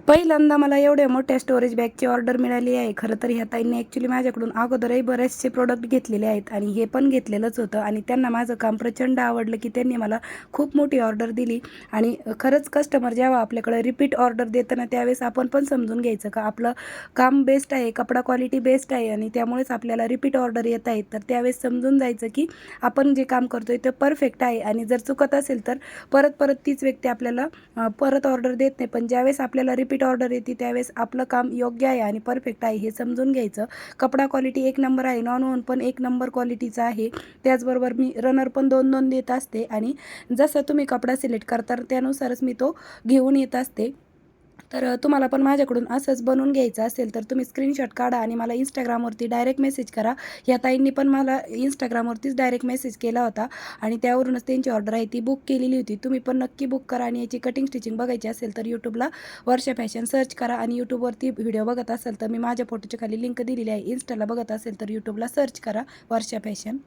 पहिल्यांदा मला एवढ्या मोठ्या स्टोरेज बॅगची ऑर्डर मिळाली आहे. खरं तर ह्या ताईंनी ॲक्च्युली माझ्याकडून अगोदरही बरेचसे प्रोडक्ट घेतलेले आहेत आणि हे पण घेतलेलंच होतं आणि त्यांना माझं काम प्रचंड आवडलं की त्यांनी मला खूप मोठी ऑर्डर दिली. आणि खरंच कस्टमर जेव्हा आपल्याकडे रिपीट ऑर्डर देतं ना, त्यावेळेस आपण पण समजून घ्यायचं का आपलं काम बेस्ट आहे, कपडा क्वालिटी बेस्ट आहे आणि त्यामुळेच आपल्याला रिपीट ऑर्डर येत आहेत. तर त्यावेळेस समजून जायचं की आपण जे काम करतोय ते परफेक्ट आहे आणि जर चुकत असेल तर परत परत तीच व्यक्ती आपल्याला परत ऑर्डर देत नाही. पण ज्यावेळेस आपल्याला रिपीट ऑर्डर येते त्यावेळेस आपलं काम योग्य आहे आणि परफेक्ट आहे हे समजून घ्यायचं. कपडा क्वालिटी एक नंबर आहे, नॉन पण एक नंबर क्वालिटीचा आहे. त्याचबरोबर मी रनर पण 2-2 देत असते आणि जसं तुम्ही कपडा सिलेक्ट करता त्यानुसारच मी तो घेऊन येत असते. तर तुम्हाला पण माझ्याकडून असंच बनवून घ्यायचं असेल तर तुम्ही स्क्रीनशॉट काढा आणि मला Instagramवरती डायरेक्ट मेसेज करा. ह्या ताईंनी पण मला Instagramवरतीच डायरेक्ट मेसेज केला होता आणि त्यावरूनच त्यांची ऑर्डर आहे ती बुक केलेली होती. तुम्ही पण नक्की बुक करा आणि याची कटिंग स्टिचिंग बघायची असेल तर यूट्यूबला वर्षा फॅशन सर्च करा आणि यूट्यूबवरती व्हिडिओ बघत असाल तर मी माझ्या फोटोच्या खाली लिंक दिलेली आहे. Instaला बघत असेल तर यूट्यूबला सर्च करा वर्षा फॅशन.